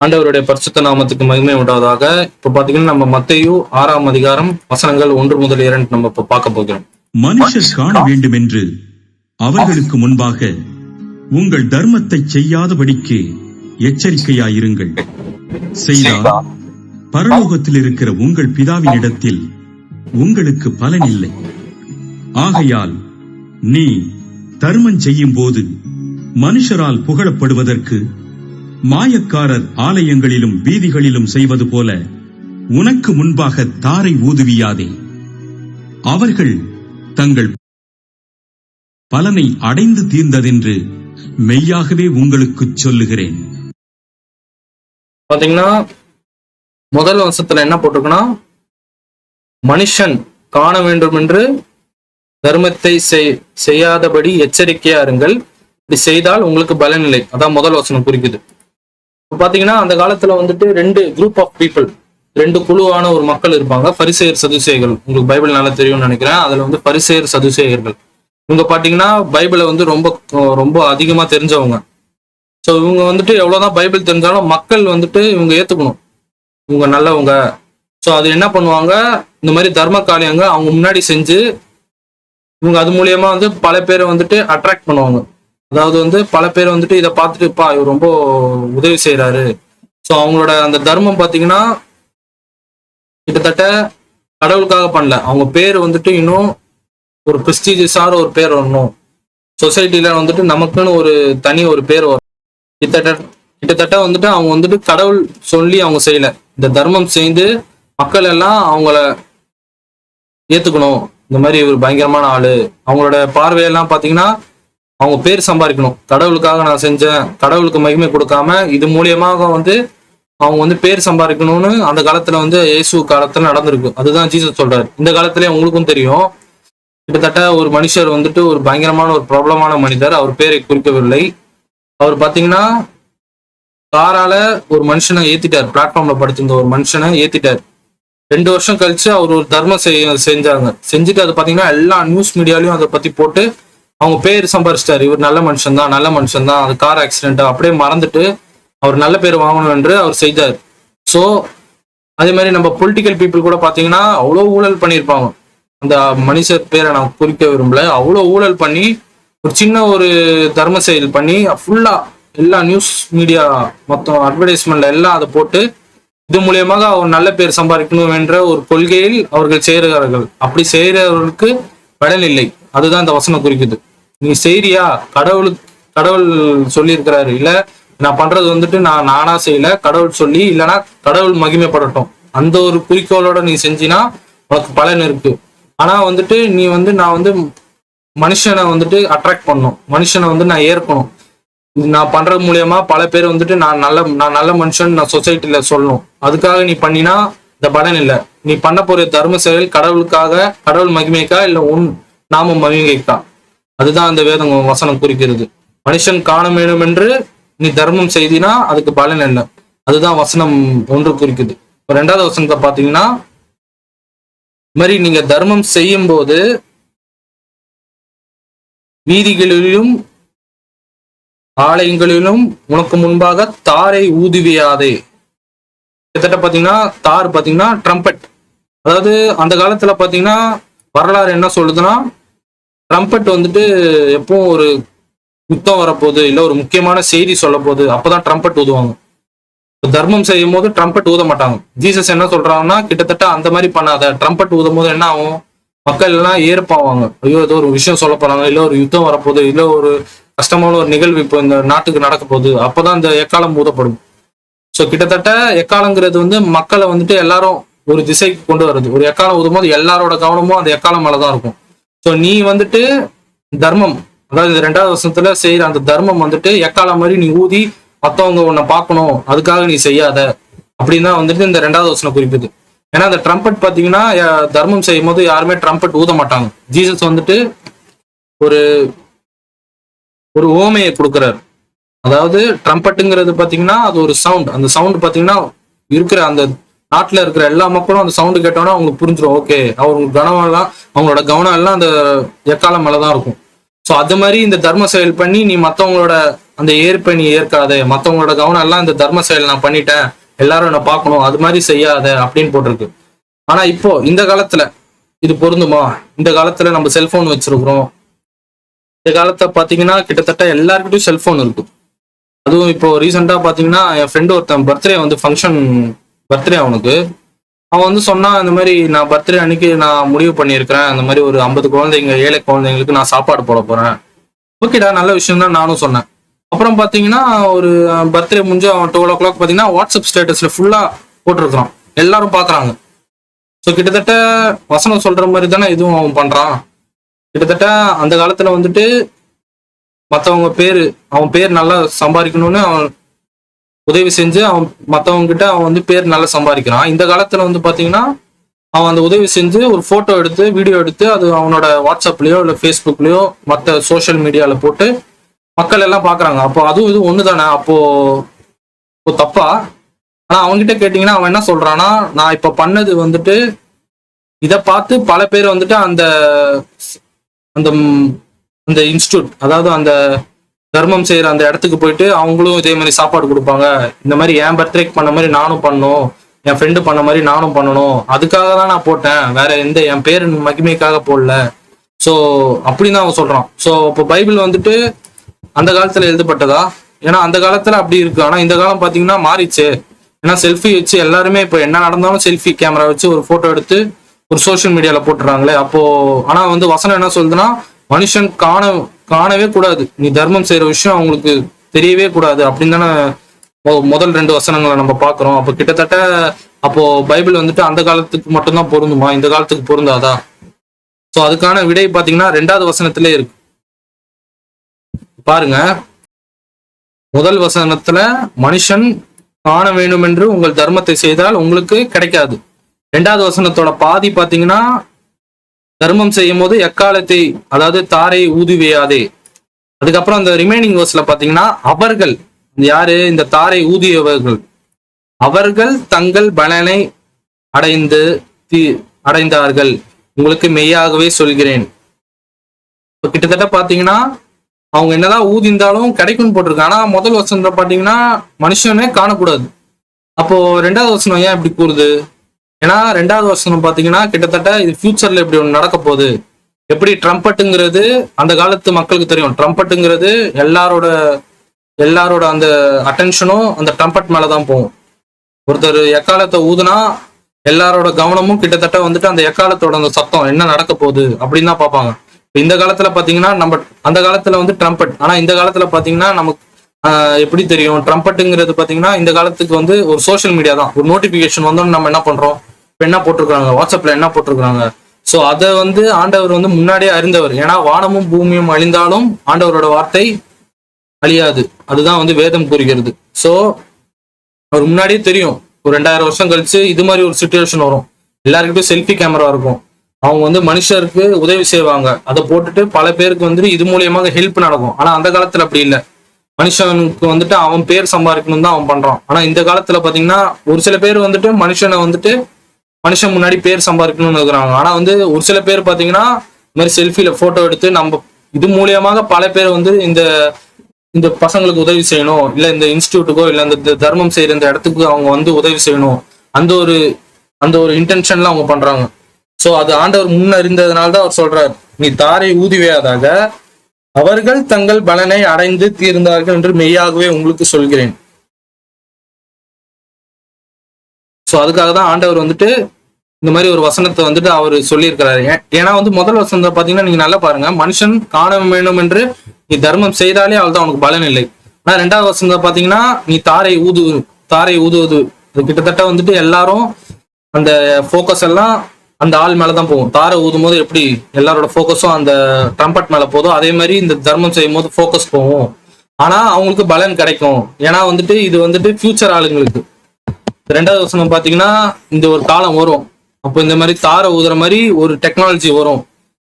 ஆண்டவருடைய பரிசுத்த நாமத்துக்கு மகிமை உண்டாவதாக. இப்ப பாத்தீங்கன்னா நம்ம மத்தேயு 6ஆம் அதிகாரம் வசனங்கள் 1 முதல் 2 நம்ம இப்ப பார்க்க போகிறோம். மனுஷர் காண வேண்டும் என்று அவர்களுக்கு முன்பாக உங்கள் தர்மத்தை செய்யாதபடிக்கு எச்சரிக்கையாயிருங்கள். செய்தால் பரலோகத்தில் இருக்கிற உங்கள் பிதாவினிடத்தில் உங்களுக்கு பலன் இல்லை. ஆகையால் நீ தர்மம் செய்யும் போது மனுஷரால் புகழப்படுவதற்கு மாயக்காரர் ஆலயங்களிலும் வீதிகளிலும் செய்வது போல உனக்கு முன்பாக தாரை ஊதுவியாதே. அவர்கள் தங்கள் பலனை அடைந்து தீர்ந்ததென்று மெய்யாகவே உங்களுக்கு சொல்லுகிறேன். பாத்தீங்கன்னா முதல் வசனத்துல என்ன போட்டிருக்குன்னா, மனுஷன் காண வேண்டும் என்று தர்மத்தை செய்யாதபடி எச்சரிக்கையா இருங்கள், இப்படி செய்தால் உங்களுக்கு பலன் இல்லை. அதான் முதல் வசனம் குறிக்குது. பாத்தீங்கன்னா அந்த காலத்துல வந்துட்டு 2 குரூப் ஆஃப் பீப்புள், 2 குழுவான ஒரு மக்கள் இருப்பாங்க. பரிசேயர் சதுசேயர்கள். உங்களுக்கு பைபிள் நல்லா தெரியும்னு நினைக்கிறேன். அதுல வந்து பரிசேயர் சதுசேயர்கள் இவங்க பாத்தீங்கன்னா பைபிளை வந்து ரொம்ப ரொம்ப அதிகமா தெரிஞ்சவங்க. ஸோ இவங்க வந்துட்டு எவ்வளவுதான் பைபிள் தெரிஞ்சாலும் மக்கள் வந்துட்டு இவங்க ஏத்துக்கணும், இவங்க நல்லவங்க. ஸோ அது என்ன பண்ணுவாங்க, இந்த மாதிரி தர்ம காரியங்க அவங்க முன்னாடி செஞ்சு இவங்க அது மூலியமா வந்து பல பேரை வந்துட்டு அட்ராக்ட் பண்ணுவாங்க. அதாவது வந்து பல பேர் வந்துட்டு இதை பார்த்துட்டுப்பா இவர் ரொம்ப உதவி செய்யறாரு. ஸோ அவங்களோட அந்த தர்மம் பார்த்தீங்கன்னா கிட்டத்தட்ட கடவுளுக்காக பண்ணல, அவங்க பேர் வந்துட்டு இன்னும் ஒரு பிரெஸ்டீஜியஸான ஒரு பேர் வரணும், சொசைட்டில வந்துட்டு நமக்குன்னு ஒரு தனி ஒரு பேர் வரும். கிட்டத்தட்ட வந்துட்டு அவங்க வந்துட்டு கடவுள் சொல்லி அவங்க செய்யல, இந்த தர்மம் செய்து மக்கள் எல்லாம் அவங்கள ஏத்துக்கணும், இந்த மாதிரி ஒரு பயங்கரமான ஆளு. அவங்களோட பார்வையெல்லாம் பாத்தீங்கன்னா அவங்க பேர் சம்பாதிக்கணும், கடவுளுக்காக நான் செஞ்சேன், கடவுளுக்கு மகிமை கொடுக்காம இது மூலியமாக வந்து அவங்க வந்து பேர் சம்பாதிக்கணும்னு அந்த காலத்துல வந்து இயேசு காலத்துல நடந்திருக்கு. அதுதான் ஜீசஸ் சொல்றாரு. இந்த காலத்திலே உங்களுக்கும் தெரியும், கிட்டத்தட்ட ஒரு மனுஷர் வந்துட்டு ஒரு பயங்கரமான ஒரு பிரபலமான மனிதர், அவர் பேரை குறிக்கவில்லை. அவர் பாத்தீங்கன்னா காரால ஒரு மனுஷனை ஏத்திட்டார், பிளாட்ஃபார்ம்ல படுத்திருந்த ஒரு மனுஷனை ஏத்திட்டார். 2 வருஷம் கழிச்சு அவர் ஒரு தர்மம் செஞ்சாங்க. செஞ்சுட்டு அது பாத்தீங்கன்னா எல்லா நியூஸ் மீடியாலையும் அதை பத்தி போட்டு அவங்க பேர் சம்பாரிச்சிட்டாரு. இவர் நல்ல மனுஷன் தான், நல்ல மனுஷன் தான், அது கார் ஆக்சிடென்ட் அப்படியே மறந்துட்டு அவர் நல்ல பேர் வாங்கணும் என்று அவர் செய்தார். ஸோ அதே மாதிரி நம்ம பொலிட்டிக்கல் பீப்புள் கூட பாத்தீங்கன்னா அவ்வளோ ஊழல் பண்ணியிருப்பாங்க. அந்த மனுஷர் பேரை நான் குறிக்க விரும்பல, அவ்வளோ ஊழல் பண்ணி ஒரு சின்ன ஒரு தர்ம செயல் பண்ணி ஃபுல்லா எல்லா நியூஸ் மீடியா மொத்தம் அட்வர்டைஸ்மெண்ட்ல எல்லாம் அதை போட்டு இது மூலியமாக அவர் நல்ல பேர் சம்பாதிக்கணும் என்ற ஒரு கொள்கையில் அவர்கள் செய்கிறார்கள். அப்படி செய்கிறவர்களுக்கு பலன் இல்லை. அதுதான் இந்த வசனம் குறிக்குது. நீ செய்றியா, கடவுள் சொல்லி இருக்கிறாரு, இல்ல நான் பண்றது வந்துட்டு நானா செய்யல, கடவுள் சொல்லி, இல்லைன்னா கடவுள் மகிமைப்படட்டும், அந்த ஒரு குறிக்கோளோட நீ செஞ்சினா உனக்கு பலன் இருக்கு. ஆனா வந்துட்டு நீ வந்து நான் வந்து மனுஷனை வந்துட்டு அட்ராக்ட் பண்ணணும், மனுஷனை வந்து நான் ஏற்கணும், நான் பண்றது மூலியமா பல பேர் வந்துட்டு நான் நல்ல மனுஷன் நான் சொசைட்டில சொல்லணும், அதுக்காக நீ பண்ணினா இந்த பலன் இல்லை. நீ பண்ண போற தர்ம செயல் கடவுளுக்காக, கடவுள் மகிமைக்கா, இல்ல உன் நாம மகிமைக்கா? அதுதான் அந்த வேதம் வசனம் குறிக்கிறது. மனுஷன் காண வேண்டும் என்று நீ தர்மம் செய்தினா அதுக்கு பலன் இல்லை. அதுதான் வசனம் 1 குறிக்குது. 2வது வசனத்தை பாத்தீங்கன்னா, மாதிரி நீங்க தர்மம் செய்யும் போது வீதிகளிலும் ஆலயங்களிலும் உனக்கு முன்பாக தாரை ஊதுவியாதே. கிட்டத்தட்ட பாத்தீங்கன்னா தார் பாத்தீங்கன்னா ட்ரம்பட். அதாவது அந்த காலத்துல பாத்தீங்கன்னா வரலாறு என்ன சொல்லுதுன்னா, ட்ரம்பட் வந்துட்டு எப்பவும் ஒரு யுத்தம் வரப்போகுது, இல்ல ஒரு முக்கியமான செய்தி சொல்ல போகுது, அப்பதான் ட்ரம்பட் ஊதுவாங்க. தர்மம் செய்யும் போது ட்ரம்பட் ஊத மாட்டாங்க. ஜீசஸ் என்ன சொல்றாங்கன்னா, கிட்டத்தட்ட அந்த மாதிரி பண்ணாத, ட்ரம்பட் ஊதும் போது என்ன ஆகும், மக்கள் எல்லாம் ஏற்பாவாங்க, ஐயோ ஏதோ ஒரு விஷயம் சொல்ல போறாங்க, இல்ல ஒரு யுத்தம் வரப்போகுது, இல்ல ஒரு கஷ்டமான ஒரு நிகழ்வு இப்போ இந்த நாட்டுக்கு நடக்க போகுது, அப்பதான் இந்த எக்காலம் ஊதப்படும். ஸோ கிட்டத்தட்ட எக்காலங்கிறது வந்து மக்களை வந்துட்டு எல்லாரும் ஒரு திசைக்கு கொண்டு வருது. ஒரு எக்காலம் ஊதும் போது எல்லாரோட கவனமும் அந்த எக்காலம் மேலதான் இருக்கும். ஸோ நீ வந்துட்டு தர்மம், அதாவது 2வது வசனத்துல செய்யற அந்த தர்மம் வந்துட்டு எக்காலம் மாதிரி நீ ஊதி மத்தவங்க உன்னை பார்க்கணும், அதுக்காக நீ செய்யாத, அப்படின்னு தான் வந்துட்டு இந்த 2வது வசனம் குறிக்குது. ஏன்னா அந்த ட்ரம்பட் பாத்தீங்கன்னா தர்மம் செய்யும் போது யாருமே ட்ரம்பட் ஊத மாட்டாங்க. ஜீசஸ் வந்துட்டு ஒரு ஓமையை கொடுக்குறாரு. அதாவது ட்ரம்பட்டுங்கிறது பாத்தீங்கன்னா அது ஒரு சவுண்ட். அந்த சவுண்ட் பாத்தீங்கன்னா இருக்கிற அந்த நாட்டுல இருக்கிற எல்லா மக்களும் அந்த சவுண்டு கேட்டோன்னா அவங்களுக்கு புரிஞ்சிடும், ஓகே அவங்களோட கவனம் எல்லாம் அந்த எக்காலம் மேலதான் இருக்கும். ஸோ அது மாதிரி இந்த தர்ம செயல் பண்ணி நீ மற்றவங்களோட அந்த ஏற்பை நீ ஏற்காத, மத்தவங்களோட கவனம் எல்லாம் இந்த தர்ம செயல் நான் பண்ணிட்டேன், எல்லாரும் என்ன பார்க்கணும், அது மாதிரி செய்யாத அப்படின்னு போட்டிருக்கு. ஆனா இப்போ இந்த காலத்துல இது பொருந்துமா? இந்த காலத்துல நம்ம செல்போன் வச்சிருக்கிறோம். இந்த காலத்தை பாத்தீங்கன்னா கிட்டத்தட்ட எல்லாருக்கிட்டையும் செல்போன் இருக்கு. அதுவும் இப்போ ரீசெண்டா பாத்தீங்கன்னா என் ஃப்ரெண்டு ஒருத்தன் பர்த்டே வந்து ஃபங்க்ஷன், பர்த்டே அவனுக்கு, அவன் வந்து சொன்னா இந்த மாதிரி நான் பர்த்டே அன்னைக்கு நான் முடிவு பண்ணியிருக்கிறேன், அந்த மாதிரி ஒரு 50 குழந்தைங்க, ஏழை குழந்தைங்களுக்கு நான் சாப்பாடு போட போறேன். ஓகேடா, நல்ல விஷயம் தான் நானும் சொன்னேன். அப்புறம் பாத்தீங்கன்னா ஒரு பர்த்டே முடிஞ்சு அவன் 12 o'clock பாத்தீங்கன்னா வாட்ஸ்அப் ஸ்டேட்டஸ்ல ஃபுல்லா போட்டிருக்கிறான், எல்லாரும் பாக்குறாங்க. ஸோ கிட்டத்தட்ட வசனம் சொல்ற மாதிரி தானே இதுவும் அவன் பண்றான். கிட்டத்தட்ட அந்த காலத்துல வந்துட்டு மற்றவங்க பேரு, அவன் பேர் நல்லா சம்பாதிக்கணும்னு அவன் உதவி செஞ்சு அவன் மற்றவங்க கிட்ட அவன் வந்து பேர் நல்லா சம்பாதிக்கிறான். இந்த காலத்துல வந்து பாத்தீங்கன்னா அவன் அந்த உதவி செஞ்சு ஒரு போட்டோ எடுத்து வீடியோ எடுத்து அது அவனோட வாட்ஸ்அப்லயோ இல்லை ஃபேஸ்புக்லயோ மற்ற சோஷியல் மீடியால போட்டு மக்கள் எல்லாம் பாக்குறாங்க. அப்போ அதுவும் இது ஒண்ணு தானே? அப்போ தப்பா? ஆனா அவன்கிட்ட கேட்டீங்கன்னா அவன் என்ன சொல்றான்னா, நான் இப்ப பண்ணது வந்துட்டு இதை பார்த்து பல பேர் வந்துட்டு அந்த அந்த அந்த இன்ஸ்டியூட், அதாவது அந்த தர்மம் செய்யற அந்த இடத்துக்கு போயிட்டு அவங்களும் இதே மாதிரி சாப்பாடு கொடுப்பாங்க, இந்த மாதிரி என் பர்த்டேக்கு பண்ண மாதிரி நானும் பண்ணணும், என் ஃப்ரெண்டு பண்ண மாதிரி நானும் பண்ணணும், அதுக்காக தான் நான் போட்டேன், வேற எந்த என் பேரு மகிமைக்காக போடல. ஸோ அப்படின்னு அவன் சொல்றான். ஸோ இப்போ பைபிள் வந்துட்டு அந்த காலத்துல எழுதப்பட்டதா? ஏன்னா அந்த காலத்துல அப்படி இருக்கு. ஆனா இந்த காலம் பாத்தீங்கன்னா மாறிச்சு. ஏன்னா செல்ஃபி வச்சு எல்லாருமே இப்போ என்ன நடந்தாலும் செல்ஃபி கேமரா வச்சு ஒரு போட்டோ எடுத்து ஒரு சோஷியல் மீடியால போட்டுறாங்களே. அப்போ ஆனா வந்து வசனம் என்ன சொல்லுதுன்னா, மனுஷன் காணவே கூடாது, நீ தர்மம் செய்யற விஷயம் அவங்களுக்கு தெரியவே கூடாது அப்படின்னு தானே முதல் 2 வசனங்களை நம்ம பாக்குறோம். அப்போ கிட்டத்தட்ட அப்போ பைபிள் வந்துட்டு அந்த காலத்துக்கு மட்டும்தான் பொருந்துமா, இந்த காலத்துக்கு பொருந்தாதா? ஸோ அதுக்கான விடை பாத்தீங்கன்னா 2வது வசனத்திலே இருக்கு. பாருங்க, முதல் வசனத்துல மனுஷன் காண வேண்டும் என்று உங்கள் தர்மத்தை செய்தால் உங்களுக்கு கிடைக்காது. 2வது வசனத்தோட பாதி பாத்தீங்கன்னா தர்மம் செய்யும் போது எக்காலத்தை, அதாவது தாரை ஊதுவையாதே. அதுக்கப்புறம் அந்த ரிமைனிங் வேர்ஸ்ல பாத்தீங்கன்னா அவர்கள், யாரு இந்த தாரை ஊதியவர்கள், அவர்கள் தங்கள் பலனை அடைந்தார்கள், உங்களுக்கு மெய்யாகவே சொல்கிறேன். கிட்டத்தட்ட பாத்தீங்கன்னா அவங்க என்னதான் ஊதிந்தாலும் கிடைக்கும்னு போட்டிருக்காங்க. ஆனா முதல் வசனத்துல பாத்தீங்கன்னா மனுஷனே காணக்கூடாது. அப்போ 2வது வசனம் ஏன் இப்படி கூறுது? ஏன்னா 2வது வசனம் பாத்தீங்கன்னா கிட்டத்தட்ட இது ஃபியூச்சர்ல இப்படி ஒண்ணு நடக்க போகுது. எப்படி ட்ரம்பட்டுங்கிறது அந்த காலத்து மக்களுக்கு தெரியும். ட்ரம்பட்டுங்கிறது எல்லாரோட அந்த அட்டென்ஷனும் அந்த ட்ரம்பட் மேலதான் போகும். ஒருத்தர் எக்காலத்தை ஊதுனா எல்லாரோட கவனமும் கிட்டத்தட்ட வந்துட்டு அந்த எக்காலத்தோட அந்த சத்தம் என்ன நடக்க போகுது அப்படின்னு தான் பார்ப்பாங்க. இந்த காலத்துல பாத்தீங்கன்னா நம்ம அந்த காலத்துல வந்து ட்ரம்பட், ஆனா இந்த காலத்துல பாத்தீங்கன்னா நமக்கு எப்படி தெரியும் ட்ரம்பட்டுங்கிறது? பாத்தீங்கன்னா இந்த காலத்துக்கு வந்து ஒரு சோஷியல் மீடியா தான். ஒரு நோட்டிபிகேஷன் வந்தோன்னு நம்ம என்ன பண்றோம், இப்போ என்ன போட்டிருக்காங்க, வாட்ஸ்அப்ல என்ன போட்டிருக்காங்க. ஸோ அதை வந்து ஆண்டவர் வந்து முன்னாடியே அறிந்தவர். ஏன்னா வானமும் பூமியும் அழிந்தாலும் ஆண்டவரோட வார்த்தை அழியாது, அதுதான் வந்து வேதம் கூறுகிறது. ஸோ அவர் முன்னாடியே தெரியும் ஒரு 2000 வருஷம் கழிச்சு இது மாதிரி ஒரு சுச்சுவேஷன் வரும். எல்லாருக்கிட்டும் செல்ஃபி கேமரா இருக்கும், அவங்க வந்து மனுஷருக்கு உதவி செய்வாங்க, அதை போட்டுட்டு பல பேருக்கு வந்து இது மூலியமாக ஹெல்ப் நடக்கும். ஆனா அந்த காலத்துல அப்படி இல்லை. மனுஷனுக்கு வந்துட்டு அவன் பேர் சம்பாதிக்கணும் தான் அவன் பண்றான். ஆனா இந்த காலத்துல பாத்தீங்கன்னா ஒரு சில பேர் வந்துட்டு மனுஷன் முன்னாடி பேர் சம்பாதிக்கணும்னு இருக்கிறாங்க. ஆனா வந்து ஒரு சில பேர் பாத்தீங்கன்னா இந்த மாதிரி செல்ஃபில போட்டோ எடுத்து நம்ம இது மூலியமாக பல பேர் வந்து இந்த பசங்களுக்கு உதவி செய்யணும், இல்ல இந்த இன்ஸ்டியூட்டுக்கோ இல்ல இந்த தர்மம் செய்யற இந்த இடத்துக்கு அவங்க வந்து உதவி செய்யணும், அந்த ஒரு இன்டென்ஷன்ல அவங்க பண்றாங்க. சோ அது ஆண்டவர் முன்ன இருந்ததுனால்தான் அவர் சொல்றாரு, நீ தாரை ஊதிவையாதாக அவர்கள் தங்கள் பலனை அடைந்து தீர்ந்தார்கள் என்று மெய்யாகவே உங்களுக்கு சொல்கிறேன். சோ அதுக்காக தான் ஆண்டவர் வந்துட்டு இந்த மாதிரி ஒரு வசனத்தை வந்துட்டு அவர் சொல்லியிருக்கிறாரு. ஏன்னா வந்து முதல் வசனத்தை பாத்தீங்கன்னா நீங்க நல்லா பாருங்க, மனுஷன் காண வேண்டும் என்று நீ தர்மம் செய்தாலே அவள் தான் உனக்கு பலன் இல்லை. ஆனா 2வது வசனத்தை பாத்தீங்கன்னா நீ தாரை ஊதுவது, கிட்டத்தட்ட வந்துட்டு எல்லாரும் அந்த போக்கஸ் எல்லாம் அந்த ஆள் மேலதான் போகும். தாரை ஊதும் போது எப்படி எல்லாரோட போக்கஸும் அந்த ட்ரம்பட் மேல போதும், அதே மாதிரி இந்த தர்மம் செய்யும் போது போக்கஸ் போகும். ஆனா அவங்களுக்கு பலன் கிடைக்கும். ஏன்னா வந்துட்டு இது வந்துட்டு ஃபியூச்சர் ஆளுங்களுக்கு. 2வது வசனம் பாத்தீங்கன்னா இந்த ஒரு காலம் வரும், அப்போ இந்த மாதிரி தாரை ஊதுற மாதிரி ஒரு டெக்னாலஜி வரும்.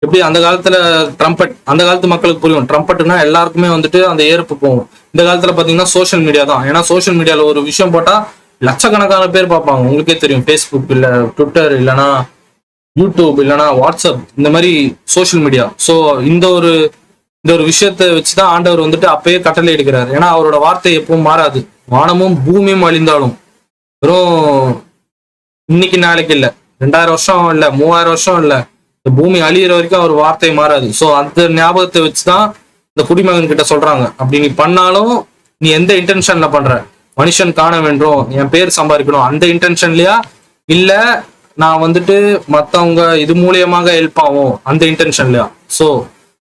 எப்படி அந்த காலத்துல ட்ரம்பட், அந்த காலத்து மக்களுக்கு புரியும், ட்ரம்பட்னா எல்லாருக்குமே வந்துட்டு அந்த ஏற்பு போகும். இந்த காலத்துல பாத்தீங்கன்னா சோஷியல் மீடியா தான். ஏன்னா சோஷியல் மீடியால ஒரு விஷயம் போட்டா லட்சக்கணக்கான பேர் பார்ப்பாங்க. உங்களுக்கே தெரியும், ஃபேஸ்புக் இல்ல ட்விட்டர் இல்லைன்னா யூடியூப் இல்லைன்னா வாட்ஸ்அப், இந்த மாதிரி சோஷியல் மீடியா. ஸோ இந்த ஒரு இந்த ஒரு விஷயத்தை வச்சுதான் ஆண்டவர் வந்துட்டு அப்பயே கட்டளை எடுக்கிறார். ஏன்னா அவரோட வார்த்தை எப்பவும் மாறாது. வானமும் பூமியும் அழிந்தாலும், வெறும் இன்னைக்கு நாளைக்கு இல்ல, 2000 வருஷம் இல்ல, 3000 வருஷம் இல்ல, இந்த பூமி அழியிற வரைக்கும் அவர் வார்த்தை மாறாது. சோ அந்த ஞாபகத்தை வச்சுதான் இந்த குடிமகன் கிட்ட சொல்றாங்க, அப்படி நீ பண்ணாலும் நீ எந்த இன்டென்ஷன்ல பண்ற, மனுஷன் காண வேண்டும், என் பேர் சம்பாதிக்கணும் அந்த இன்டென்ஷன்லயா, இல்ல நான் வந்துட்டு மத்தவங்க இது மூலியமாக ஹெல்ப் ஆகும் அந்த இன்டென்ஷன்லயா? சோ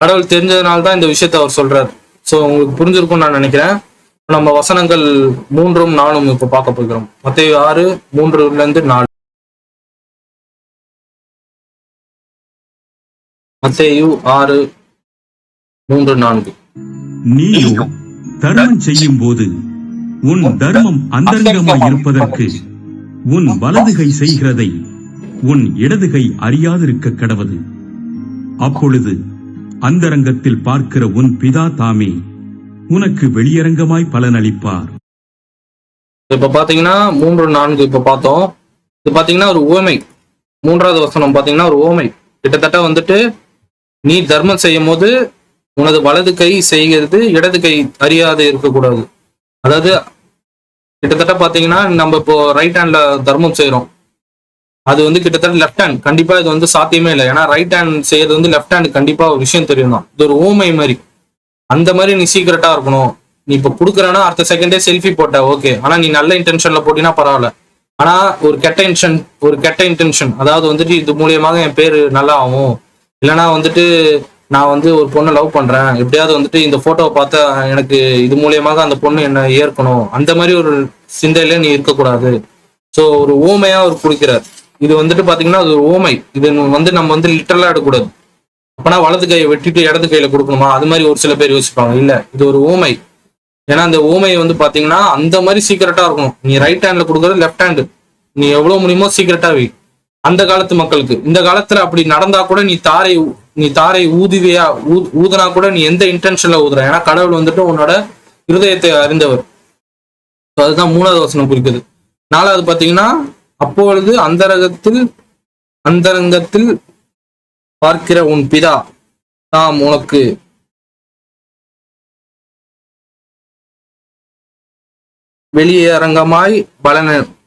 கடவுள் தெரிஞ்சதுனால தான் இந்த விஷயத்த அவர் சொல்றாரு. சோ உங்களுக்கு புரிஞ்சிருக்கும்னு நான் நினைக்கிறேன். நம்ம வசனங்கள் 3ம் 4ம் இப்ப பார்க்க போகிறோம். மத்தேயு 6:3-4. மத்தேயு 6:3-4. நீயோ தர்மம் செய்யும் போது உன் தர்மம் அந்தரங்கமாய் இருப்பதற்கு உன் வலதுகை செய்கிறதை உன் இடதுகை அறியாதிருக்க கடவது. அப்பொழுது அந்தரங்கத்தில் பார்க்கிற உன் பிதா தாமே உனக்கு வெளியரங்கமாய் பலனளிப்பார். இப்ப பாத்தீங்கன்னா 3-4 இப்ப பார்த்தோம். இது பாத்தீங்கன்னா ஒரு உவமை. 3வது வசனம் பாத்தீங்கன்னா ஒரு உவமை. கிட்டத்தட்ட வந்துட்டு நீ தர்மம் செய்யும் போது உனது வலது கை செய்கிறது இடது கை அறியாது இருக்கக்கூடாது. அதாவது கிட்டத்தட்ட பாத்தீங்கன்னா நம்ம இப்போ ரைட் ஹேண்ட்ல தர்மம் செய்யறோம், அது வந்து கிட்டத்தட்ட லெஃப்ட் ஹேண்ட் கண்டிப்பா இது வந்து சாத்தியமே இல்லை. ஏன்னா ரைட் ஹேண்ட் செய்யறது வந்து லெஃப்ட் ஹேண்ட் கண்டிப்பா ஒரு விஷயம் தெரியும் தான். இது ஒரு ஊமை மாதிரி. அந்த மாதிரி நீ சீக்கிரட்டா இருக்கணும். நீ இப்ப குடுக்கறனா அடுத்த செகண்டே செல்ஃபி போட்ட ஓகே, ஆனா நீ நல்ல இன்டென்ஷன்ல போட்டினா பரவாயில்ல. ஆனா ஒரு கெட்ட இன்டென்ஷன், அதாவது வந்துட்டு இது மூலியமாக என் பேரு நல்லா ஆகும், இல்லைன்னா வந்துட்டு நான் வந்து ஒரு பொண்ணை லவ் பண்றேன், எப்படியாவது வந்துட்டு இந்த போட்டோவை பார்த்தா எனக்கு இது மூலியமாக அந்த பொண்ணு என்ன ஏற்கணும், அந்த மாதிரி ஒரு சிந்தையில நீ இருக்கக்கூடாது. ஸோ ஒரு ஓமையா அவர் குடிக்கிறார். இது வந்துட்டு பாத்தீங்கன்னா அது ஒரு ஓமை. இது வந்து நம்ம வந்து லிட்டரலா எடுக்கக்கூடாது. அப்பனா வலது கையை வெட்டிட்டு இடது கையில கொடுக்கணுமா, அது மாதிரி ஒரு சில பேர் யோசிப்பாங்க. இல்ல, இது ஒரு ஓமை. ஏன்னா அந்த ஓமையை வந்து பாத்தீங்கன்னா அந்த மாதிரி சீக்கிரட்டா இருக்கணும். நீ ரைட் ஹேண்ட்ல கொடுக்கறது லெஃப்ட் ஹேண்டு நீ எவ்வளவு முடியுமோ சீக்கிரட்டா வை. அந்த காலத்து மக்களுக்கு, இந்த காலத்துல அப்படி நடந்தா கூட நீ தாரை ஊதுனா கூட நீ எந்த இன்டென்ஷன்ல ஊதுற, ஏன்னா கடவுள் வந்துட்டு உன்னோட இருதயத்தை அறிந்தவர். அதுதான் 3வது வசனம் குறிக்குது. 4வது பாத்தீங்கன்னா அப்பொழுது அந்தரங்கத்தில் பார்க்கிற உன் பிதா தாம் உனக்கு வெளியரங்கமாய்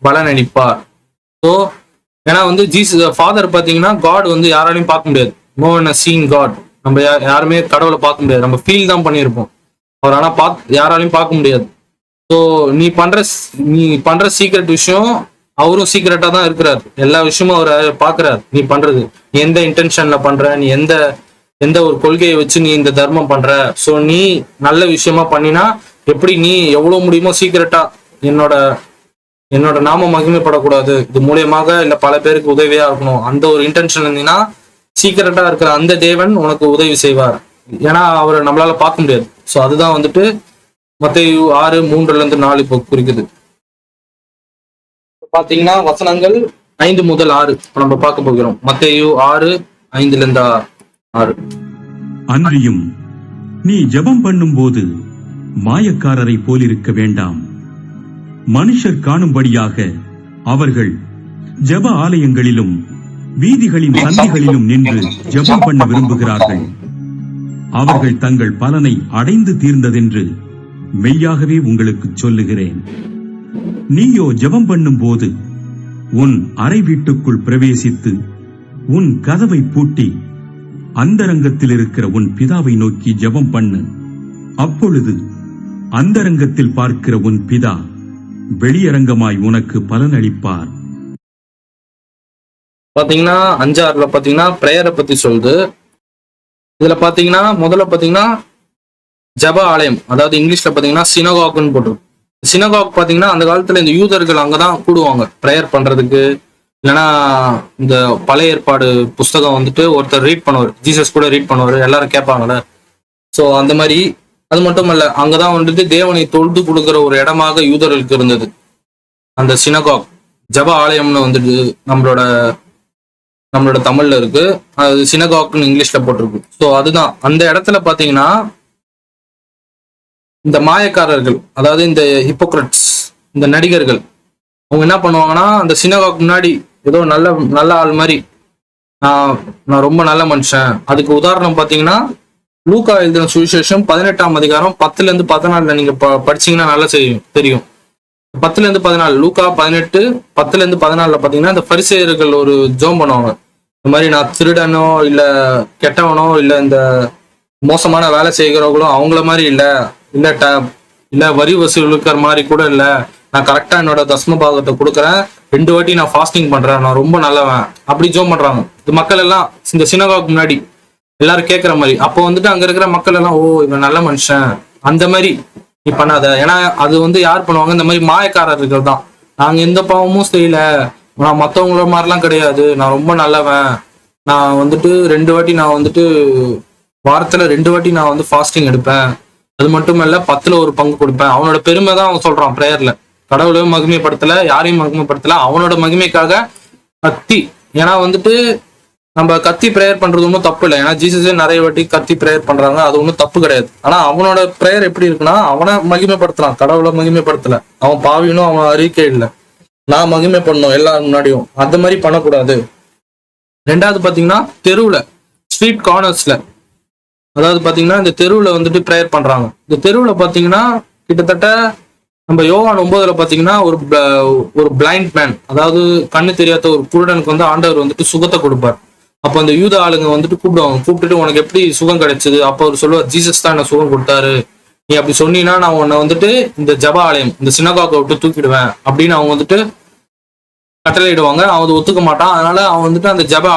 பலனளிப்பார். ஸோ ஏன்னா வந்து ஃபாதர் பாத்தீங்கன்னா காட் வந்து யாராலையும் பார்க்க முடியாது. No one has seen God. நம்ம யாருமே கடவுளை பார்க்க முடியாது, நம்ம ஃபீல் தான் பண்ணியிருப்போம் அவர், ஆனா யாராலையும் பார்க்க முடியாது. ஸோ நீ பண்ற சீக்ரெட் விஷயம் அவரும் சீக்ரெட்டா தான் இருக்கிறார். எல்லா விஷயமும் அவர் பாக்குறாரு. நீ பண்றது, நீ எந்த இன்டென்ஷன்ல பண்ற, நீ எந்த ஒரு கொள்கையை வச்சு நீ இந்த தர்மம் பண்ற. ஸோ நீ நல்ல விஷயமா பண்ணினா எப்படி நீ எவ்வளவு முடியுமோ சீக்கிரட்டா என்னோட நாம மகிமைப்படக்கூடாது, இது மூலியமாக இல்ல பல பேருக்கு உதவியா இருக்கணும், அந்த ஒரு இன்டென்ஷன் இருந்தீங்கன்னா சீக்கிரட்டா இருக்கிற அந்த தேவன் உனக்கு உதவி செய்வார். ஏன்னா அவரை நம்மளால பார்க்க முடியாது. ஸோ அதுதான் வந்துட்டு மத்தேயு 6:3-4 இப்போ குறிக்குது. பாத்தீங்கன்னா வசனங்கள் 5-6 நம்ம பார்க்க போகிறோம். மத்தேயு 6:5-6. அன்றியும் நீ ஜெபம் பண்ணும் போது மாயக்காரரை போலிருக்க வேண்டாம். மனுஷர் காணும்படியாக அவர்கள் ஜெப ஆலயங்களிலும் வீதிகளின் சந்திகளிலும் நின்று ஜெபம் பண்ண விரும்புகிறார்கள். அவர்கள் தங்கள் பலனை அடைந்து தீர்ந்ததென்று மெய்யாகவே உங்களுக்கு சொல்லுகிறேன். நீயோ ஜெபம் பண்ணும் போது உன் அறை வீட்டுக்குள் பிரவேசித்து உன் கதவை பூட்டி அந்தரங்கத்தில் இருக்கிற உன் பிதாவை நோக்கி ஜெபம் பண்ணு. அப்பொழுது அந்தரங்கத்தில் பார்க்கிற உன் பிதா வெளியரங்கமாய் உனக்கு பலனளிப்பார். பாத்தீங்கன்னா 5-6 பாத்தீங்கன்னா பிரேயரை பத்தி சொல்லுது. இதுல பாத்தீங்கன்னா முதல்ல பாத்தீங்கன்னா ஜப ஆலயம், அதாவது இங்கிலீஷ்ல பாத்தீங்கன்னா சினகாக்னு போட்டு. சினகாக் பாத்தீங்கன்னா அந்த காலத்துல இந்த யூதர்கள் அங்கதான் கூடுவாங்க பிரேயர் பண்றதுக்கு. இல்லைன்னா இந்த பழைய ஏற்பாடு புஸ்தகம் வந்துட்டு ஒருத்தர் ரீட் பண்ணுவார், ஜீசஸ் கூட ரீட் பண்ணுவாரு, எல்லாரும் கேட்பாங்கல்ல. ஸோ அந்த மாதிரி. அது மட்டும் இல்ல, அங்கதான் வந்துட்டு தேவனை தொழுது கொடுக்கிற ஒரு இடமாக யூதர்களுக்கு இருந்தது அந்த சினகாக். ஜப ஆலயம்னு வந்துட்டு நம்மளோட தமிழ்ல இருக்கு, அது சினகாக்னு இங்கிலீஷ்ல போட்டிருக்கு. ஸோ அதுதான் அந்த இடத்துல பாத்தீங்கன்னா இந்த மாயக்காரர்கள், அதாவது இந்த ஹிப்போக்ரட்ஸ், இந்த நடிகர்கள், அவங்க என்ன பண்ணுவாங்கன்னா அந்த சினகாக் முன்னாடி ஏதோ நல்ல ஆள் மாதிரி, நான் ரொம்ப நல்ல மனுஷன். அதுக்கு உதாரணம் பாத்தீங்கன்னா லூக்கா எழுதின சுவிசேஷம் 18ஆம் அதிகாரம் 10-14 நீங்க படிச்சீங்கன்னா நல்லா தெரியும். 10-14 லூக்கா 18 10-14 பாத்தீங்கன்னா இந்த பரிசேயர்கள் ஒரு ஜோம் பண்ணுவாங்க. இந்த மாதிரி நான் திருடனோ இல்ல கெட்டவனோ இல்ல இந்த மோசமான வேலை செய்கிறவங்களோ அவங்கள மாதிரி இல்ல வரி வசூலிக்கிற மாதிரி கூட இல்ல, நான் கரெக்டா என்னோட தசம பாகத்தை கொடுக்குறேன், 2 வாட்டி நான் ஃபாஸ்டிங் பண்றேன், நான் ரொம்ப நல்லவன், அப்படி ஜோம் பண்றாங்க. இந்த மக்கள் எல்லாம் இந்த சினகாக் முன்னாடி எல்லாரும் கேட்கிற மாதிரி. அப்போ வந்துட்டு அங்க இருக்கிற மக்கள் எல்லாம், ஓ இவன் நல்ல மனுஷன், அந்த மாதிரி நீ பண்ணாத. ஏன்னா அது வந்து யார் பண்ணுவாங்க, இந்த மாதிரி மாயக்காரர்கள் தான். நாங்க எந்த பாவமும் செய்யல, நான் மத்தவங்கள மாதிரிலாம் கிடையாது, நான் ரொம்ப நல்லவன், நான் வந்துட்டு 2 வாட்டி நான் வந்துட்டு வாரத்துல 2 வாட்டி நான் வந்து ஃபாஸ்டிங் எடுப்பேன், அது மட்டும் இல்ல 10ல் ஒரு பங்கு கொடுப்பேன். அவனோட பெருமை தான் அவன் சொல்றான் பிரேயர்ல. கடவுளையும் மகிமைப்படுத்தல, யாரையும் மகிமைப்படுத்தல, அவனோட மகிமைக்காக கத்தி. ஏன்னா வந்துட்டு நம்ம கத்தி பிரேயர் பண்றது ஒன்றும் தப்பு இல்லை. ஏன்னா ஜீசஸே நிறைய வாட்டி கத்தி பிரேயர் பண்றாங்க, அது ஒன்றும் தப்பு கிடையாது. ஆனா அவனோட பிரேயர் எப்படி இருக்குன்னா, அவனை மகிமைப்படுத்தலாம், கடவுளை மகிமைப்படுத்தல. அவன் பாவினும் அவன் அறிக்கை இல்லை, நான் மகிமை பண்ணணும் எல்லாரும் முன்னாடியும், அந்த மாதிரி பண்ணக்கூடாது. 2வது பாத்தீங்கன்னா தெருவுல, ஸ்ட்ரீட் கார்னர்ஸ்ல, அதாவது பாத்தீங்கன்னா இந்த தெருவுல வந்துட்டு பிரேயர் பண்றாங்க. இந்த தெருவுல பாத்தீங்கன்னா கிட்டத்தட்ட நம்ம யோவான் 9ல் பாத்தீங்கன்னா ஒரு பிளைண்ட் மேன், அதாவது கண்ணு தெரியாத ஒரு குருடனுக்கு வந்து ஆண்டவர் வந்துட்டு சுகத்தை கொடுப்பார். அப்போ அந்த யூத ஆளுங்க வந்துட்டு கூப்பிடுவாங்க, கூப்பிட்டுட்டு உனக்கு எப்படி சுகம் கிடைச்சது? அப்போ அவர் சொல்லுவார், ஜீசஸ் தான் என்ன சுகம் கொடுத்தாரு, நீ அப்படி சொன்னீங்கன்னா நான் உன்னை வந்துட்டு இந்த ஜப ஆலயம், இந்த சினகாக்கை விட்டு தூக்கிடுவேன் அப்படின்னு அவங்க வந்துட்டு கட்டளையிடுவாங்க. அவன் ஒத்துக்க மாட்டான். அதனால அவன் வந்துட்டு அந்த ஜப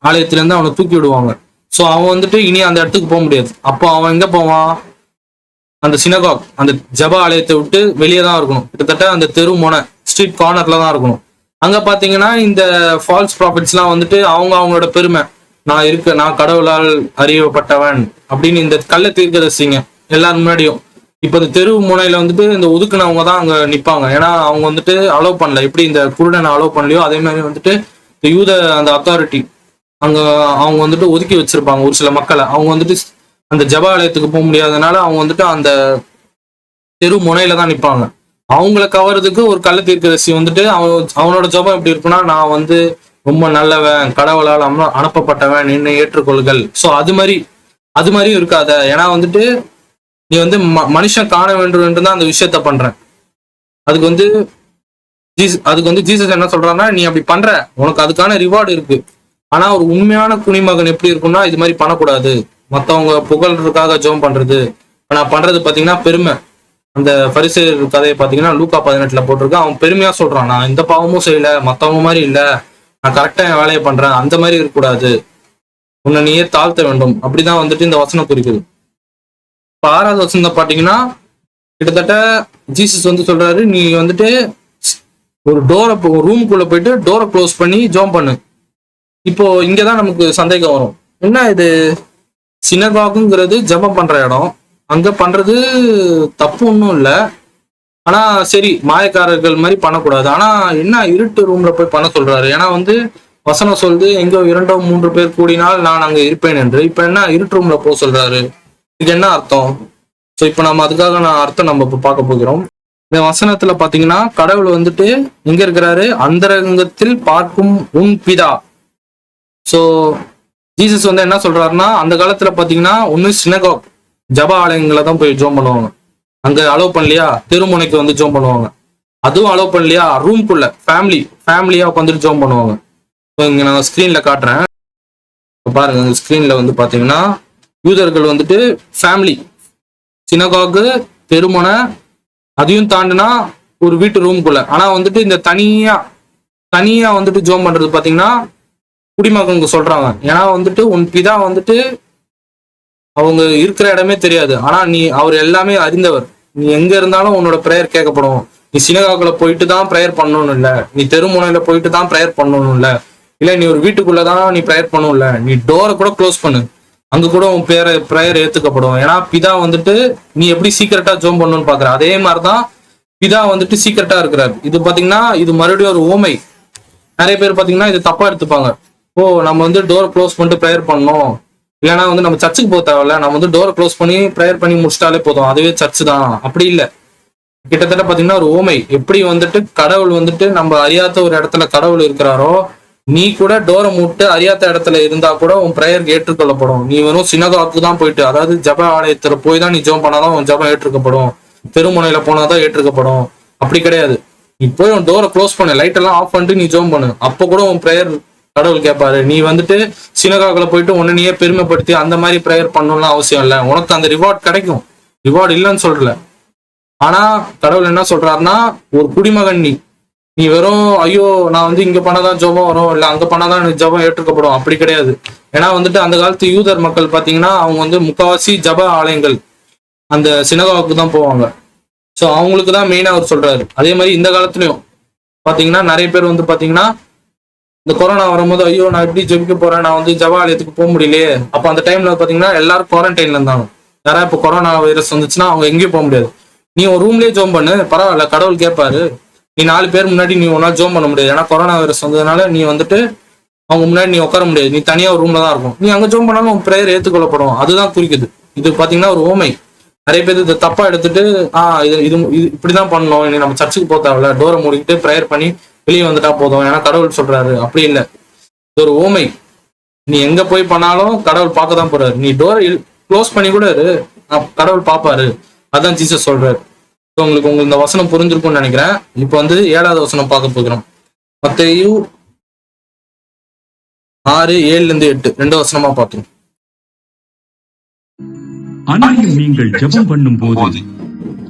ஆலயத்திலேருந்து அவனை தூக்கி விடுவாங்க. ஸோ அவன் வந்துட்டு இனி அந்த இடத்துக்கு போக முடியாது. அப்போ அவன் எங்க போவான்? அந்த சினகாக், அந்த ஜப ஆலயத்தை விட்டு வெளியே தான் இருக்கணும். கிட்டத்தட்ட அந்த தெரு முனை, ஸ்ட்ரீட் கார்னர்ல தான் இருக்கணும். அங்க பாத்தீங்கன்னா இந்த ஃபால்ஸ் ப்ராஃபிட்ஸ் எல்லாம் வந்துட்டு அவங்களோட பெருமை, நான் கடவுளால் அறியப்பட்டவன் அப்படின்னு இந்த கள்ள தீர்க்கதரிசிங்க எல்லாரும் முன்னாடியும். இப்ப இந்த தெரு முனையில வந்துட்டு இந்த ஒதுக்குனவங்க தான் அங்க நிப்பாங்க. ஏன்னா அவங்க வந்துட்டு அலோவ் பண்ணல, எப்படி இந்த குருடனை அலோவ் பண்ணலையோ அதே மாதிரி வந்துட்டு இந்த யூத அந்த அத்தாரிட்டி அவங்க வந்துட்டு ஒதுக்கி வச்சிருப்பாங்க ஒரு சில மக்களை. அவங்க வந்துட்டு அந்த ஜப ஆலயத்துக்கு போக முடியாதனால அவங்க வந்துட்டு அந்த தெரு முனையில தான் நிற்பாங்க. அவங்கள கவர்றதுக்கு ஒரு கள்ள தீர்க்கதரிசி வந்துட்டு அவனோட ஜபம் எப்படி இருக்குன்னா, நான் வந்து ரொம்ப நல்லவன், கடவுளால் அனுப்பப்பட்டவன், என்னை ஏற்றுக்கொள்கள். ஸோ அது மாதிரியும் இருக்காத. ஏன்னா வந்துட்டு நீ வந்து மனுஷன் காண வேண்டும் என்று தான் அந்த விஷயத்த பண்றேன். அதுக்கு வந்து ஜீசஸ் என்ன சொல்றான்னா, நீ அப்படி பண்ற, உனக்கு அதுக்கான ரிவார்டு இருக்கு. ஆனா ஒரு உண்மையான குனிமகன் எப்படி இருக்கும்னா, இது மாதிரி பண்ணக்கூடாது. மத்தவங்க புகழ்றதுக்காக ஜெபம் பண்றது, நான் பண்றது பாத்தீங்கன்னா பெருமை. அந்த பரிசேயர் கதையை பாத்தீங்கன்னா லூக்கா 18ல் போட்டிருக்கு. அவன் பெருமையா சொல்றான், நான் எந்த பாவமும் செய்யல, மத்தவங்க மாதிரி இல்ல, நான் கரெக்டா என் வேலையை பண்றேன், அந்த மாதிரி இருக்கக்கூடாது, உன்னை நீயே தாழ்த்த வேண்டும். அப்படிதான் வந்துட்டு இந்த வசனம் குறிக்குது. இப்ப 6வது வசனம் பாத்தீங்கன்னா கிட்டத்தட்ட ஜீசஸ் வந்து சொல்றாரு, நீ வந்துட்டு ஒரு ரூமுக்குள்ள போயிட்டு டோரை க்ளோஸ் பண்ணி ஜெபம் பண்ணு. இப்போ இங்கதான் நமக்கு சந்தேகம் வரும், என்ன இது சினகாகுங்கிறது ஜெபம் பண்ற இடம், அங்க பண்றது தப்பு ஒன்றும் இல்லை, ஆனா சரி மாயக்காரர்கள் மாதிரி பண்ணக்கூடாது. ஆனா என்ன இருட்டு ரூம்ல போய் பண்ண சொல்றாரு? ஏன்னா வந்து வசனம் சொல்லுது, எங்கோ 2-3 பேர் கூடினால் நான் அங்க இருப்பேன் என்று. இப்ப என்ன இருட்டு ரூம்ல போக சொல்றாரு? இதுக்கு என்ன அர்த்தம்? ஸோ இப்ப நம்ம அதுக்காக அர்த்தம் நம்ம இப்ப பார்க்க போகிறோம். இந்த வசனத்துல பாத்தீங்கன்னா கடவுள் வந்துட்டு எங்க இருக்கிறாரு? அந்தரங்கத்தில் பார்க்கும் உன் பிதா. ஸோ ஜீசஸ் வந்து என்ன சொல்றாருன்னா, அந்த காலத்துல பாத்தீங்கன்னா ஒண்ணு சினகாக் ஜப ஆலயங்களை தான் போய் ஜோம் பண்ணுவாங்க. அங்க அலோவ் பண்ணலையா தெருமுனைக்கு வந்து ஜோம் பண்ணுவாங்க. அதுவும் அலோவ் பண்ணலையா ரூம்குள்ள ஃபேமிலியா உட்காந்துட்டு ஜோம் பண்ணுவாங்க. இங்க நான் ஸ்கிரீன்ல காட்டுறேன் பாருங்க. ஸ்கிரீன்ல வந்து பாத்தீங்கன்னா யூதர்கள் வந்துட்டு ஃபேமிலி, சினகாகு, தெருமுனை, அதையும் தாண்டினா ஒரு வீட்டு ரூம்குள்ள. ஆனா வந்துட்டு இந்த தனியா வந்துட்டு ஜோம் பண்றது பாத்தீங்கன்னா குடிமகனுக்கு சொல்றாங்க. ஏன்னா வந்துட்டு உன் பிதா வந்துட்டு அவங்க இருக்கிற இடமே தெரியாது, ஆனா அவர் எல்லாமே அறிந்தவர். நீ எங்க இருந்தாலும் உன்னோட பிரேயர் கேட்கப்படும். நீ சினகாகுல போயிட்டு தான் பிரேயர் பண்ணணும் இல்ல, நீ தெருமுனையில போயிட்டு தான் பிரேயர் பண்ணணும் இல்ல நீ ஒரு வீட்டுக்குள்ளதான் நீ பிரேயர் பண்ணணும் இல்ல, நீ டோரை கூட க்ளோஸ் பண்ணு, அங்க கூட உன் பிரேயர் ஏத்துக்கப்படும். ஏன்னா பிதா வந்துட்டு நீ எப்படி சீக்கிரட்டா ஜோம் பண்ணணும்னு பாக்குற, அதே மாதிரிதான் பிதா வந்துட்டு சீக்கிரட்டா இருக்கிறார். இது பாத்தீங்கன்னா இது மறுபடியும் ஒரு ஓமை. நிறைய பேர் பாத்தீங்கன்னா இது தப்பா எடுத்துப்பாங்க. ஓ நம்ம வந்து டோரை க்ளோஸ் பண்ணிட்டு ப்ரேயர் பண்ணணும், இல்லைன்னா வந்து நம்ம சர்ச்சுக்கு போக தேவையில்ல, நம்ம வந்து டோரை க்ளோஸ் பண்ணி ப்ரேயர் பண்ணி முடிச்சிட்டாலே போதும், அதுவே சர்ச்சு தான். அப்படி இல்லை. கிட்டத்தட்ட பாத்தீங்கன்னா ஒரு ஓமை. எப்படி வந்துட்டு கடவுள் வந்துட்டு நம்ம அறியாத ஒரு இடத்துல கடவுள் இருக்கிறாரோ, நீ கூட டோரை மூட்டு அறியாத இடத்துல இருந்தா கூட உன் பிரேயர் ஏற்றுக்கொள்ளப்படும். நீ வெறும் சினகாக்கு தான் போயிட்டு, அதாவது ஜப ஆலயத்துல போய் தான் நீ ஜெபம் பண்ணாதான் உன் ஜபம் ஏற்றுக்கப்படும், தெருமுனையில போனாதான் ஏற்றுக்கப்படும். அப்படி கிடையாது. நீ போய் உன் டோரை க்ளோஸ் பண்ணு, லைட் எல்லாம் ஆஃப் பண்ணிட்டு நீ ஜெபம் பண்ணு, அப்ப கூட உன் பிரேயர் கடவுள் கேட்பாரு. நீ வந்துட்டு சினகாக்குல போயிட்டு உன்னை நீயே பெருமைப்படுத்தி அந்த மாதிரி பிரேயர் பண்ணணும்லாம் அவசியம் இல்லை. உனக்கு அந்த ரிவார்ட் கிடைக்கும், ரிவார்ட் இல்லைன்னு சொல்றல. ஆனா கடவுள் என்ன சொல்றாருன்னா, ஒரு குடிமகன் நீ வெறும் ஐயோ நான் வந்து இங்க பண்ணாதான் ஜெபம் வரும், இல்ல அங்க பண்ணாதான் எனக்கு ஜெபம் ஏற்றுக்கப்படும், அப்படி கிடையாது. ஏன்னா வந்துட்டு அந்த காலத்து யூதர் மக்கள் பாத்தீங்கன்னா அவங்க வந்து முக்காவாசி ஜப ஆலயங்கள் அந்த சினகாவுக்கு தான் போவாங்க. ஸோ அவங்களுக்கு தான் மெயினா அவர் சொல்றாரு. அதே மாதிரி இந்த காலத்துலயும் பாத்தீங்கன்னா நிறைய பேர் வந்து பாத்தீங்கன்னா இந்த கொரோனா வரும்போது ஐயோ நான் எப்படி ஜெபிக்க போறேன், நான் வந்து ஜப ஆலயத்துக்கு போக முடியலையே. அப்ப அந்த டைம்ல பாத்தீங்கன்னா எல்லாரும் குவாரண்டைன்ல இருந்தாங்க. யாரா இப்போ கொரோனா வைரஸ் வந்துச்சுன்னா அவங்க எங்கேயும் போக முடியாது. நீ ஒரு ரூம்லயே ஜோம் பண்ணு, பரவாயில்ல, கடவுள் கேட்பாரு. நீ 4 பேர் முன்னாடி நீ ஒன்னா ஜோம் பண்ண முடியாது, ஏன்னா கொரோனா வைரஸ் வந்ததுனால நீ வந்துட்டு அவங்க முன்னாடி நீ உட்கார முடியாது, நீ தனியா ஒரு ரூம்ல தான் இருக்கும். நீ அங்க ஜோம் பண்ணாலும் உன் பிரேயர் ஏற்றுக்கொள்ளப்படும். அதுதான் குறிக்குது. இது பாத்தீங்கன்னா ஒரு ஓமை. நிறைய பேர் இதை தப்பா எடுத்துட்டு இது இப்படிதான் பண்ணணும், இனி நம்ம சர்ச்சுக்கு போக தேவையில்ல, டோரை மூடிக்கிட்டு பிரேயர் பண்ணி வெளியே வந்துட்டா போதும், ஏன்னா கடவுள் சொல்றாரு. அப்படி இல்லை, இது ஒரு ஓமை. நீ எங்க போய் பண்ணாலும் கடவுள் பார்க்க தான் போறாரு. நீ டோரை க்ளோஸ் பண்ணி கூட இரு, கடவுள் பார்ப்பாரு. அதான் ஜீசஸ் சொல்றாரு. உங்களுக்கு இந்த வசனம் புரிஞ்சிருக்கும்னு நினைக்கிறேன். இப்போ வந்து 7வது வசனம் பார்க்க போகிறோம். மத்தேயு 6:7-8 2 வசனமா பார்த்தோம். அன்றையும் நீங்கள் ஜெபம் பண்ணும் போது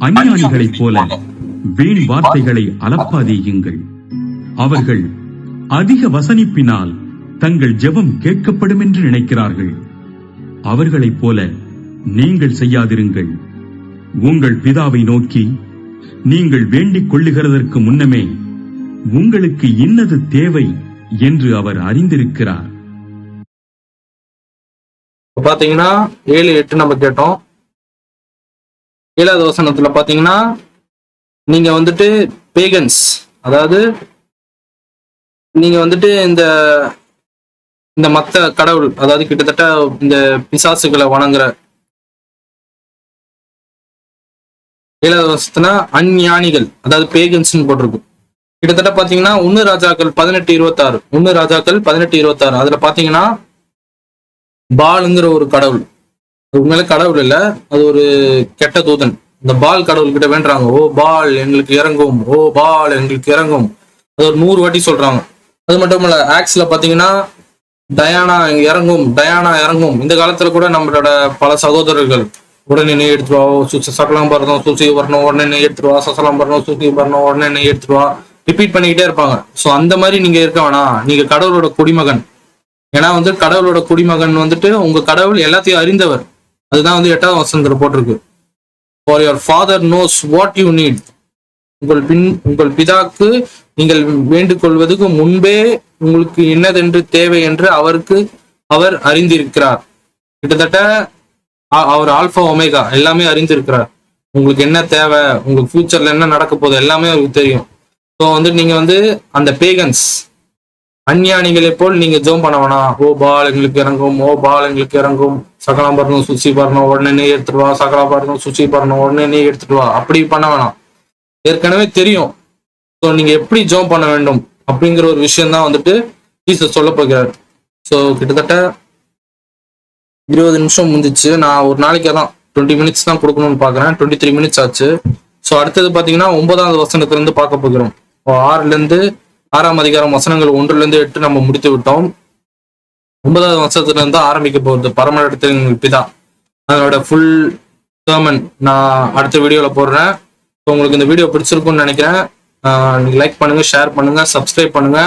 அஞ்ஞானிகளைப் போல வீண் வார்த்தைகளை அலப்பாதீயுங்கள். அவர்கள் அதிக வசனிப்பினால் தங்கள் ஜெபம் கேட்கப்படும் என்று நினைக்கிறார்கள். அவர்களைப் போல நீங்கள் செய்யாதிருங்கள். உங்கள் பிதாவை நோக்கி நீங்கள் வேண்டிக் கொள்ளுகிறதற்கு முன்னமே உங்களுக்கு இன்னது தேவை என்று அவர் அறிந்திருக்கிறார். பாத்தீங்கன்னா 7-8 நம்ம கேட்டோம். 7வது வசனத்துல பாத்தீங்கன்னா நீங்க வந்துட்டு பேகன்ஸ், அதாவது நீங்க வந்துட்டு இந்த மத்த கடவுள், அதாவது கிட்டத்தட்ட இந்த பிசாசுகளை வணங்குற 7வது வருஷத்துல அஞ்ஞானிகள், அதாவது பேகன்ஸ் போட்டிருக்கு. கிட்டத்தட்ட பாத்தீங்கன்னா 1 ராஜாக்கள் 18:26 1 ராஜாக்கள் 18:26 அதுல பாத்தீங்கன்னா பாலுங்கிற ஒரு கடவுள், உண்மையில கடவுள் இல்ல, அது ஒரு கெட்ட தூதன். இந்த பால் கடவுள் கிட்ட வேண்டாங்க, ஓ பால் எங்களுக்கு இறங்கும், ஓ பால் எங்களுக்கு இறங்கும். அது ஒரு 100 வாட்டி சொல்றாங்க. அது மட்டும் இல்ல, ஆக்ஸ்ல பாத்தீங்கன்னா டயானா இறங்கும், டயானா இறங்கும். இந்த காலத்துல கூட நம்மளோட பல சகோதரர்கள் உடனே நெய் எடுத்துருவா, சகலாம் பரணும் சூசி வரணும், உடனே நெய் எடுத்துருவா, சசலாம் பரணும் சூசி வரணும், உடனே நெய் எடுத்துருவா, ரிப்பீட் பண்ணிக்கிட்டே இருப்பாங்க. ஸோ அந்த மாதிரி நீங்க இருக்க வேணாம். நீங்க கடவுளோட குடிமகன். ஏன்னா வந்து கடவுளோட குடிமகன் வந்துட்டு உங்க கடவுள் எல்லாத்தையும் அறிந்தவர். அதுதான் வந்து 8வது வசனத்துல போட்டிருக்கு. For your father knows what you need. உங்கள் பிதாக்கு நீங்கள் வேண்டிக் கொள்வதற்கு முன்பே உங்களுக்கு என்னதென்று தேவை என்று அவர் அறிந்திருக்கிறார். கிட்டத்தட்ட அவர் ஆல்பா ஒமேகா எல்லாமே அறிந்திருக்கிறார். உங்களுக்கு என்ன தேவை, உங்களுக்கு ஃபியூச்சர்ல என்ன நடக்க போகுது எல்லாமே அவருக்கு தெரியும். ஸோ வந்து நீங்க வந்து அந்த பேகன்ஸ் அஞ்ஞானிகளை போல் நீங்க ஜோம் பண்ண வேணாம். ஓ பால் எங்களுக்கு இறங்கும், ஓ பால் எங்களுக்கு இறங்கும், சகலாம் பரணும் சுசி பரணும், உடனே நெய் எடுத்துட்டு வா, சகலா பரணும் சுசி பரணும், உடனே நெய் எடுத்துட்டு வா, அப்படி பண்ண வேணாம். ஏற்கனவே தெரியும். ஸோ நீங்க எப்படி ஜோம் பண்ண வேண்டும் அப்படிங்கிற ஒரு விஷயம் தான் வந்துட்டு ஜீசஸ் சொல்ல போகிறார். ஸோ கிட்டத்தட்ட 20 நிமிஷம் முடிஞ்சிச்சு. நான் ஒரு நாளைக்கு தான் 20 மினிட்ஸ் தான் கொடுக்கணும்னு பாக்குறேன். 23 மினிட்ஸ் ஆச்சு. ஸோ அடுத்தது பாத்தீங்கன்னா 9வது வசனத்துல இருந்து பார்க்க போகிறோம். 6ஆம் அதிகாரம் வசனங்கள் 1-8 நம்ம முடித்து விட்டோம். 9வது வசனத்துல இருந்து ஆரம்பிக்க போகுது. பரமண்டலத்தில் எங்கள் பிதா, அதனோட ஃபுல் சர்மன் நான் அடுத்த வீடியோல போடுறேன். ஸோ உங்களுக்கு இந்த வீடியோ பிடிச்சிருக்கும்னு நினைக்கிறேன். நீங்க லைக் பண்ணுங்க, ஷேர் பண்ணுங்க, சப்ஸ்கிரைப் பண்ணுங்க.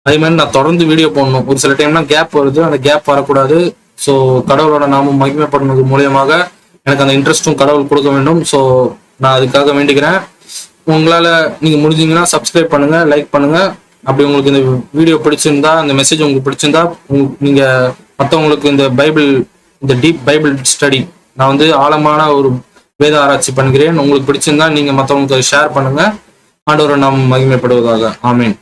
அதே மாதிரி நான் தொடர்ந்து வீடியோ போடணும். ஒரு சில டைம்னா கேப் வருது, அந்த கேப் வரக்கூடாது. ஸோ கடவுளோட நாமம் மகிமைப்படுறது மூலியமாக எனக்கு அந்த இன்ட்ரெஸ்டும் கடவுள் கொடுக்க வேண்டும். ஸோ நான் அதுக்காக வேண்டிக்கிறேன். உங்களால நீங்க முடிஞ்சீங்கன்னா சப்ஸ்கிரைப் பண்ணுங்க, லைக் பண்ணுங்க. அப்படி உங்களுக்கு இந்த வீடியோ பிடிச்சிருந்தா, இந்த மெசேஜ் உங்களுக்கு பிடிச்சிருந்தா, நீங்க மற்றவங்களுக்கு இந்த டீப் பைபிள் ஸ்டடி நான் வந்து ஆழமான ஒரு வேத ஆராய்ச்சி பண்ணுகிறேன். உங்களுக்கு பிடிச்சிருந்தா நீங்க மற்றவங்களுக்கு ஷேர் பண்ணுங்க. ஆண்டவரை நாம் மகிமைப்படுவதாக. ஆமீன்.